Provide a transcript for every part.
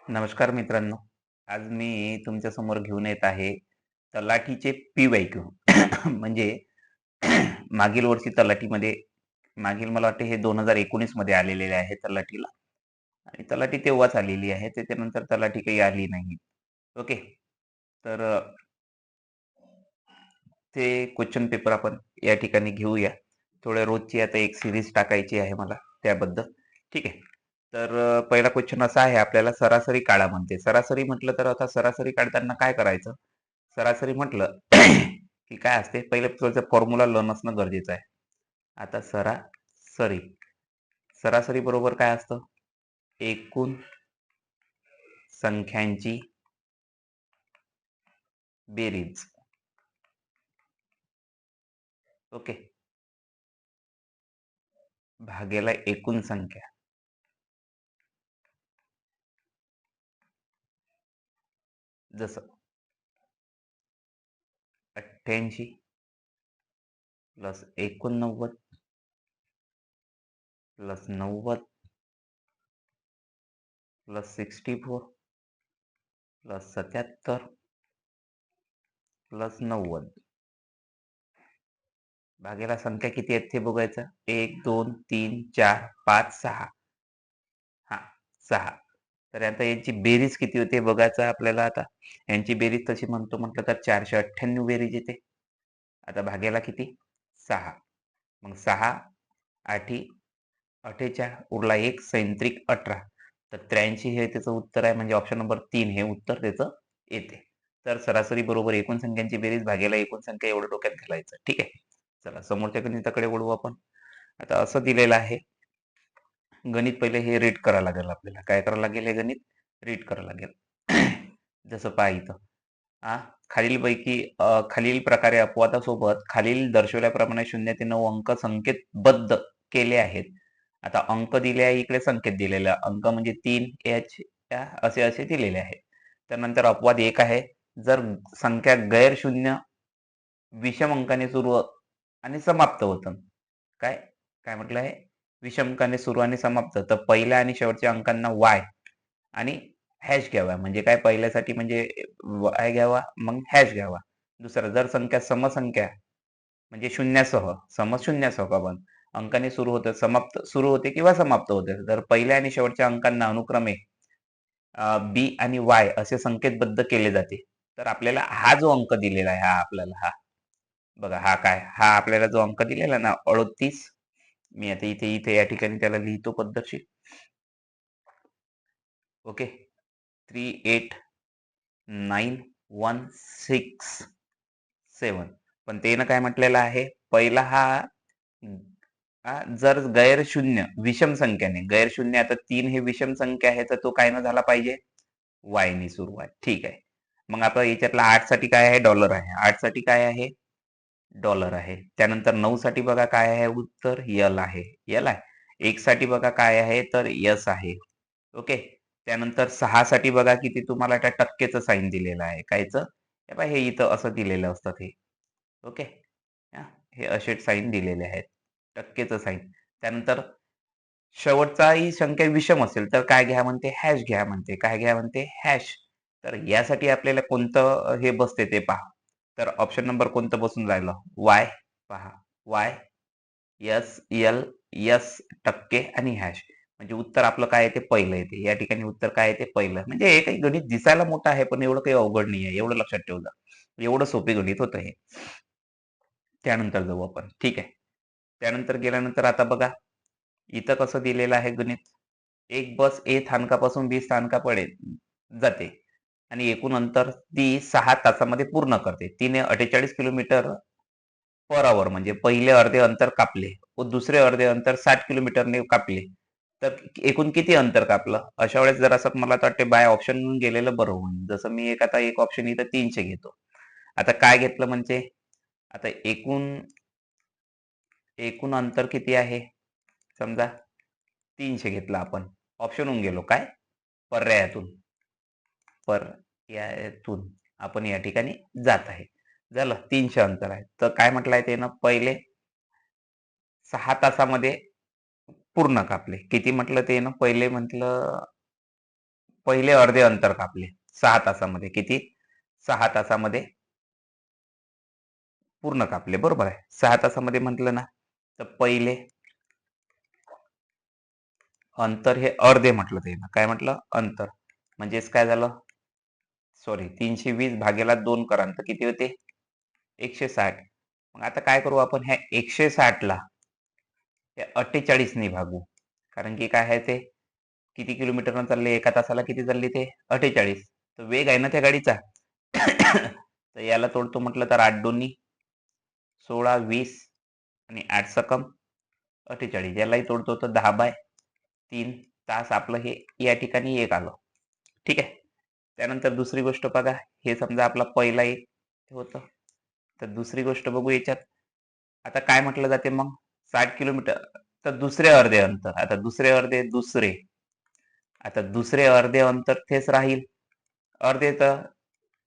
नमस्कार मित्रांनो. आज मी तुमच्या समोर घेऊन येत आहे तलाठीचे पी-वाय-क्यू. म्हणजे मागील वर्षी तलाठीमध्ये मला वाटते हे 2019 मध्ये आलेले आहे तलाठीला आणि तलाठी तेव्हाच आलेली आहे. त्याच्यानंतर तलाठी काही आली नाही. ओके. तर ते क्वेश्चन पेपर आपण या ठिकाणी घेऊया. थोड्या रोजची आता एक सीरीज टाकायची आहे मला त्याबद्दल. ठीक आहे. तर पहिला क्वेश्चन असा आहे आपल्याला सरासरी काढा म्हणते. सरासरी म्हटलं तर आता सरासरी काढताना काय करायचं? सरासरी म्हटलं की काय असते? पहिलं त्याचा फॉर्म्युला नसणं गरजेचं आहे. आता सरासरी, सरासरी बरोबर काय असतं? एकूण संख्यांची बेरीज. ओके. भागेला एकूण संख्या. जसं 88 plus 89 plus 90 plus 64 plus 77 plus 90 भागेला संख्या किती आहेत ते बघायचं. 1 2 3 4 5 6. हा, 6. तर आता यांची बेरीज किती होते बघायचं आपल्याला. आता यांची बेरीज तशी म्हटलं तर 498 बेरीज येते. आता भागेला किती? 6. मग 6 आठी 48 उरला 1 सैंत्रिक 18. तर 83 हे त्याचं उत्तर आहे. म्हणजे ऑप्शन नंबर 3 हे उत्तर त्याचं येते. तर सरासरी बरोबर एकूण संख्यांची बेरीज भागेला एकूण संख्या एवढं डोक्यात घालायचं. ठीक आहे. चला समोरच्या गणिताकडे वळू आपण. आता असं दिलेलं आहे. गणित पहिले हे रीड करावं लागेल आपल्याला. काय करावं लागेल? हे गणित रीड करावं लागेल. जसं पहा इथं. खालीलपैकी खालील प्रकारे अपवादासोबत खालील दर्शवल्याप्रमाणे 0 ते 9 अंक संकेतबद्ध केले आहेत. आता अंक दिले आहे, इकडे संकेत दिलेला आहे. अंक म्हणजे 3 एच असे दिलेले आहे. त्यानंतर अपवाद 1 आहे. जर संख्या गैर शून्य विषम अंकाने सुरू आणि समाप्त होतं. काय काय म्हटलं आहे? विषम अंकाने सुरू आणि समाप्त. तर पहिल्या आणि शेवटच्या अंकांना वाय आणि हॅश घ्यावा. म्हणजे काय? पहिल्यासाठी म्हणजे वाय घ्यावा, मग हॅश घ्यावा. दुसरा, जर संख्या समसंख्या म्हणजे शून्यासह, शून्यासह पण अंकाने सुरू होते किंवा समाप्त होते. तर पहिल्या आणि शेवटच्या अंकांना अनुक्रमे बी आणि वाय असे संकेतबद्ध केले जाते. तर आपल्याला हा जो अंक दिलेला आहे, हा आपल्याला बघा हा काय? हा आपल्याला जो अंक दिलेला ना 38. मी आता इथे या ठिकाणी त्याला लिहितो पद्धतशीर. ओके. 389167. पण त्यानं काय म्हटलेलं आहे? पहिला हा जर गैर शून्य विषम संख्याने, गैर शून्य आता 3 हे विषम संख्या आहे, तर तो काय न झाला पाहिजे? वाय नी सुरू आहे. ठीक आहे. मग आता याच्यातला 8 साठी काय आहे? डॉलर आहे. 8 साठी काय आहे? डॉलर आहे. त्यानंतर 9 साठी बघा काय आहे उत्तर? यल आहे. यल आहे. 1 साठी बघा काय आहे? तर यस आहे. ओके. त्यानंतर 6 साठी बघा किती तुम्हाला त्या टक्केचं साइन दिलेलं आहे. कायचं? हे इथं असं दिलेलं असतं हे. ओके. हे असे साइन दिलेले आहेत. टक्केचं साइन. त्यानंतर शेवटचाही संख्या विषम असेल तर काय घ्या म्हणते? हॅश घ्या म्हणते. काय घ्या म्हणते? हॅश. तर यासाठी आपल्याला कोणतं हे बसते ते पहा. तर ऑप्शन नंबर कोणतं बसून राहिलं? वाय. पहा. वाय, एस, यल, एस टक्के आणि हॅश. म्हणजे उत्तर आपलं काय येते? पहिलं येते. या ठिकाणी उत्तर काय येते? पहिलं. म्हणजे हे काही गणित दिसायला मोठं आहे, पण एवढं काही अवघड नाही आहे. एवढं लक्षात ठेव जा. एवढं सोपे गणित होतं हे. त्यानंतर जाऊ आपण. ठीक आहे. त्यानंतर गेल्यानंतर आता बघा, इथं कसं दिलेलं आहे गणित? एक बस ए स्थानकापासून बी स्थानकाकडे जाते आणि एकूण अंतर ती 6 तासामध्ये पूर्ण करते. तिने 48 किलोमीटर पर आवर म्हणजे पहिले अर्धे अंतर कापले व दुसरे अर्धे अंतर 60 किलोमीटरने कापले. तर एकूण किती अंतर कापलं? अशा वेळेस जरासं मला तर वाटते बाय ऑप्शन गेलेलं बरं होईल. जसं मी आता एक ऑप्शन इथं 300 घेतो. आता काय घेतलं म्हणजे? आता एकूण एकूण अंतर किती आहे? समजा 300 घेतलं आपण. ऑप्शनहून गेलो. काय? पर्यायातून. पर्यायातून आपण या ठिकाणी जात आहे. झालं. 300 अंतर आहे. तर काय म्हटलंय त्यानं? पहिले 6 तासामध्ये पूर्ण कापले. किती म्हटलं त्यानं? पहिले म्हटलं पहिले अर्धे अंतर कापले 6 तासामध्ये. किती? 6 तासामध्ये पूर्ण कापले. बरोबर आहे. 6 तासामध्ये म्हटलं ना, तर पहिले अंतर हे अर्धे म्हटलं ते. काय म्हटलं? अंतर. म्हणजेच काय झालं? सॉरी 320 भागेला 2 कराल तर किती होते? 160. मग आता काय करू आपण ह्या 160 ला या 48 ने भागू. कारण की काय आहे ते किती किलोमीटरनं चालले? एका तासाला किती चालली ते? 48. तर वेग आहे ना त्या गाडीचा. तर याला तोडतो म्हटलं तर 8 दोन्ही 16, 20 आणि 8 सकम 48. यालाही तोडतो तर 10/3 तास आपलं हे या ठिकाणी एक आलं. ठीक आहे. त्यानंतर दुसरी गोष्ट बघा. हे समजा आपला पहिला एक होतं. तर दुसरी गोष्ट बघू याच्यात. आता काय म्हटलं जाते मग? 60 किलोमीटर. तर दुसरे अर्धे अंतर. आता दुसरे अर्धे अंतर तेच राहील. अर्धे तर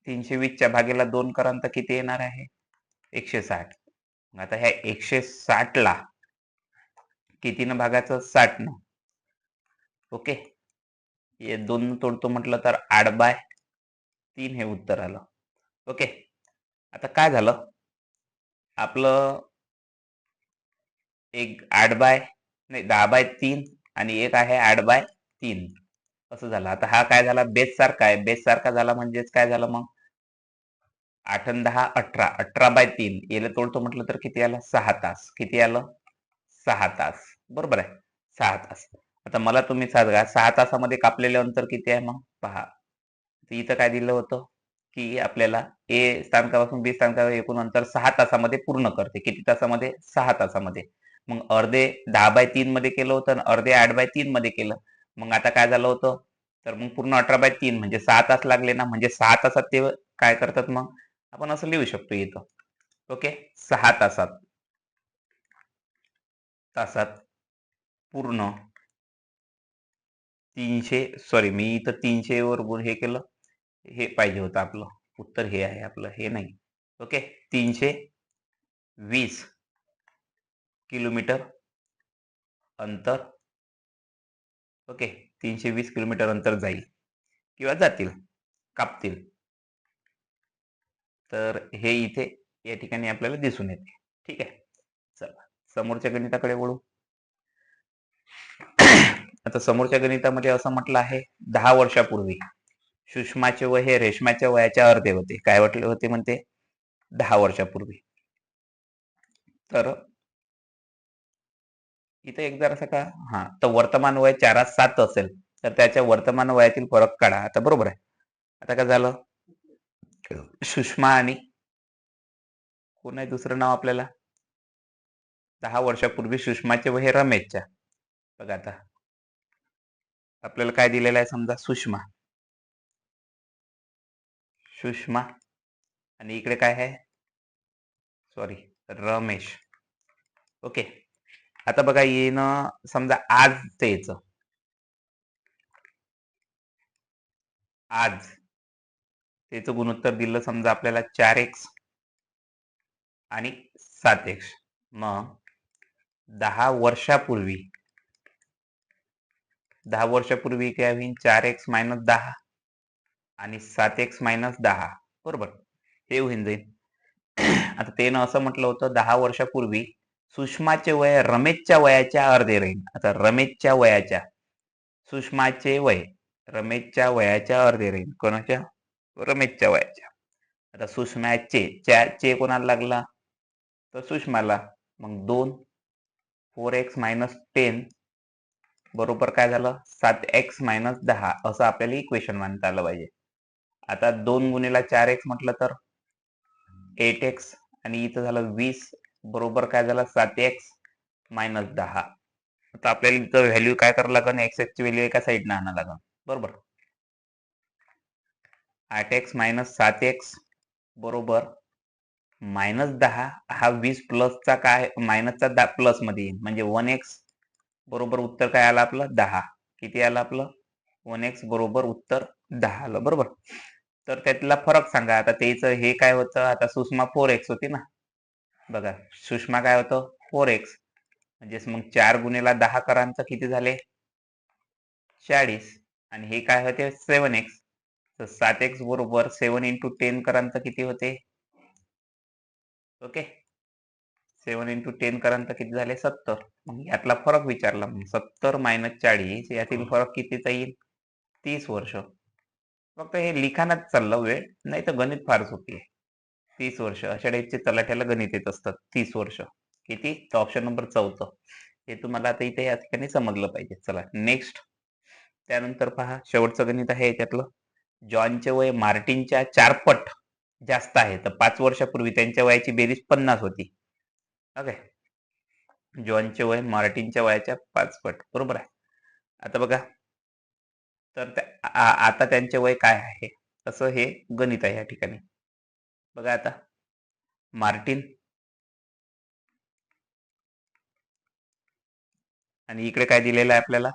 320 च्या भागेला 2 कराल तर किती येणार आहे? 160. आता ह्या 160 ला कितीनं भागायचं? 60 न. ओके. हे 2 तोडतो म्हटलं तर 8/3 हे उत्तर आलं. ओके. आता काय झालं? आपलं एक 10/3 आणि एक आहे 8/3 असं झालं. आता हा काय झाला? बेस सारखा आहे. बेस सारखा झाला म्हणजेच काय झालं मग? 8 आणि 10 18. 18/3 याला तोडतो म्हटलं तर किती आलं? 6 तास. किती आलं? 6 तास. बरोबर आहे. 6 तास. आता मला तुम्ही सांगा 6 तासामध्ये कापलेले अंतर किती आहे मग? पहा. तर इथं काय दिलं होतं? की आपल्याला ए स्थानकापासून बी स्थानकावर एकूण अंतर 6 तासामध्ये पूर्ण करते. किती तासामध्ये? 6 तासामध्ये. मग अर्धे 10/3 मध्ये केलं होतं आणि अर्धे 8/3 मध्ये केलं. मग आता काय झालं होतं? तर मग पूर्ण 18/3 म्हणजे 6 तास लागले ना. म्हणजे 6 तासात ते काय करतात मग? आपण असं लिहू शकतो इथं. ओके. 6 तासात पूर्ण 300 सॉरी मी इथं 300 वर हे केलं. हे पाहिजे होतं आपलं. उत्तर हे आहे आपलं. हे नाही. ओके. 320 किलोमीटर अंतर. ओके. 320 किलोमीटर अंतर जाईल किंवा जातील, कापतील. तर हे इथे या ठिकाणी आपल्याला दिसून येते. ठीक आहे. चला समोरच्या गणिताकडे वळू. आता समोरच्या गणितामध्ये असं म्हटलं आहे 10 वर्षापूर्वी सुषमाचे वय हे रेशमाच्या वयाच्या अर्धे होते. काय म्हटले होते म्हणते? 10 वर्षापूर्वी. तर इथे एक जरासं का तर वर्तमान वय 4-7 असेल तर त्याच्या वर्तमान वयातील फरक काढा. आता बरोबर आहे. आता काय झालं? सुषमा आणि कोण आहे दुसरं नाव आपल्याला? 10 वर्षापूर्वी सुषमाचे वय हे रमेशच्या. बघा आता आपल्याला काय दिलेलं आहे समजा सुषमा आणि इकडे काय आहे? सॉरी रमेश. ओके. आता बघा येणं समजा आज ते यायचं. आज त्याचं गुणोत्तर दिलं समजा आपल्याला 4x आणि 7x. मग 10 वर्षापूर्वी काय होईल? 4x - 10 आणि 7x - 10. बरोबर. हे होऊन जाईल. आता त्यानं असं म्हटलं होतं 10 वर्षापूर्वी सुषमाचे वय रमेशच्या वयाच्या अर्धे राहील. आता सुषमाचे वय रमेशच्या वयाच्या अर्धे राहील. कोणाच्या? रमेशच्या वयाच्या. आता सुषमाचे कोणाला लागला? तर सुषमाला. मग 2 4x - 10 बरोबर काय झालं? 7x - 10 असं आपल्याला इक्वेशन मांडता आलं पाहिजे. आता 2 गुणिले 4x म्हटलं तर 8x आणि इथं झालं 20 बरोबर काय झालं? 7x - 10. आता आपल्याला इथं व्हॅल्यू काय करावं लागेल? x ची व्हॅल्यू एका साईडनं आणावं लागेल. बरोबर. 8x - 7x बरोबर -10 हा 20 प्लसचा काय मायनसचा प्लस मध्ये येईल म्हणजे 1x बरोबर उत्तर काय आलं आपलं? 10. किती आलं आपलं? 1x बरोबर उत्तर 10 आलं. बरोबर. तर त्यातला फरक सांगा. आता त्याचं हे काय होतं? आता सुषमा 4x होती ना. बघा सुषमा काय होतं? 4x म्हणजे मग 4 गुणिले 10 करांचं किती झाले? 40. आणि हे काय होते 7x. तर 7x बरोबर 7 × 10 करांत किती होते? ओके, 7 × 10 करांत किती झाले? 70. मग यातला फरक विचारला. 70 - 40 यातील फरक कितीचा येईल? 30 वर्ष. फक्त हे लिखाणात चाललं वेळ, नाही तर गणित फार सोपी आहे. 30 वर्ष अशा टाईपचे तलाठ्याला गणित येत असतात. 30 वर्ष किती? तर ऑप्शन नंबर 4. हे तुम्हाला आता इथे या ठिकाणी समजलं पाहिजे. चला नेक्स्ट. त्यानंतर पहा, शेवटचं गणित आहे याच्यातलं. जॉनचे वय मार्टिनच्या 4 पट जास्त आहे. तर 5 वर्षापूर्वी त्यांच्या वयाची बेरीज 50 होती. ओके, जॉनचे वय मार्टिनच्या वयाच्या 5 पट, बरोबर आहे. आता बघा, तर आता त्यांचे वय काय आहे, असं हे गणित आहे या ठिकाणी. बघा आता, मार्टिन आणि इकडे काय दिलेलं आहे आपल्याला?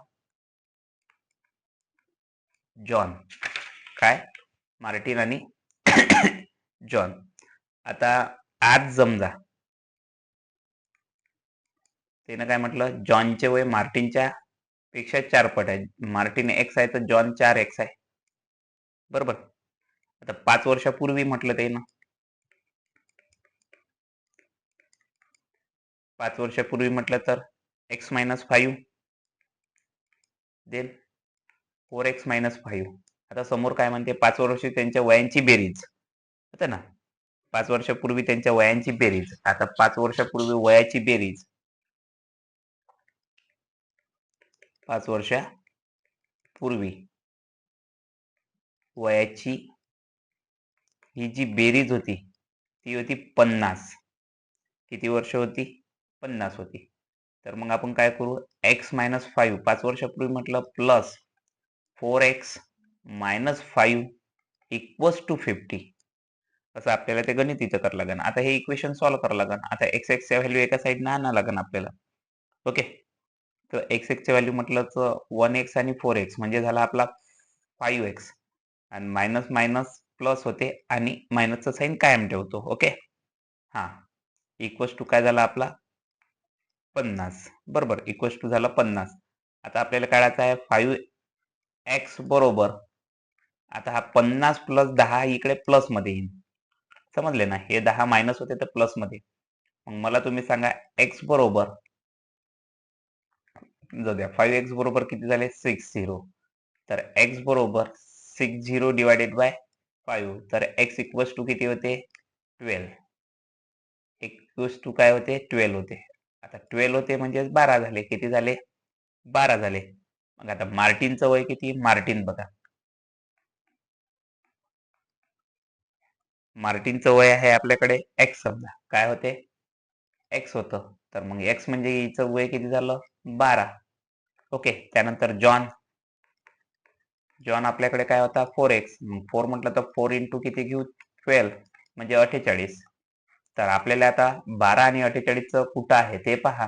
जॉन. काय? मार्टिन आणि जॉन. आता आज समजा त्यानं काय म्हटलं, जॉनचे वय मार्टिनच्या पेक्षा 4 पट आहे. मार्टिन x आहे तर जॉन 4x आहे, बरोबर. आता 5 वर्षापूर्वी म्हटलं त्यानं, 5 वर्षापूर्वी म्हटलं तर x - 5 देन 4x - 5. आता समोर काय म्हणते? 5 वर्षी त्यांच्या वयांची बेरीज होते ना. 5 वर्षापूर्वी त्यांच्या वयांची बेरीज. आता 5 वर्षापूर्वी वयाची बेरीज, 5 वर्षापूर्वी वयाची ही जी बेरीज होती ती होती 50. किती वर्ष होती? 50 होती. तर मग आपण काय करू? x - 5 5 वर्षापूर्वी म्हटलं प्लस 4x - 5 इक्वल्स टू 50. असं आपल्याला ते गणित इथं करावं लागेल. आता हे इक्वेशन सॉल्व्ह करावं लागेल. आता x च्या व्हॅल्यू एका साईडनं आणावं लागेल आपल्याला. ओके, तर x च्या व्हॅल्यू म्हटलं तर 1x आणि 4x म्हणजे झाला आपला 5x. आणि मायनस मायनस प्लस होते आणि मायनसचं साईन कायम ठेवतो. ओके, हा, इक्वल्स टू काय झाला आपला? 50. बरोबर, इक्वल्स टू झाला 50. आता आपल्याला काढायचं आहे 5x बरोबर. आता हा 50 + 10 इकडे प्लस मध्ये येईल. समजले ना? हे 10 मायनस होते तर प्लस मध्ये. मग मला तुम्ही सांगा x बरोबर, जाऊ द्या, 5x बरोबर किती झाले? 60. तर x बरोबर 60 डिवायडेड बाय 5. तर x इक्वल्स टू किती होते? 12. इक्वल्स टू काय होते? 12 होते. आता 12 होते म्हणजे 12 झाले. किती झाले? 12 झाले. मग आता मार्टिनचं वय किती? मार्टिन बघा, मार्टिनचं वय आहे आपल्याकडे x. समजा काय होते? x होतं. तर मग x म्हणजे हिचं वय किती झालं? 12. ओके, त्यानंतर जॉन. जॉन आपल्याकडे काय होता? 4x. 4 म्हटलं तर 4 × किती घेऊ? 12 म्हणजे 48. तर आपल्याला आता 12 आणि 48चं कुठं आहे ते पहा.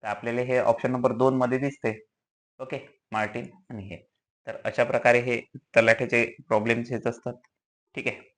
तर आपल्याला हे ऑप्शन नंबर 2 मध्ये दिसते. ओके, मार्टिन आणि हे. तर अशा प्रकारे हे तलाठ्याचे प्रॉब्लेम्स येत असतात. ठीक आहे.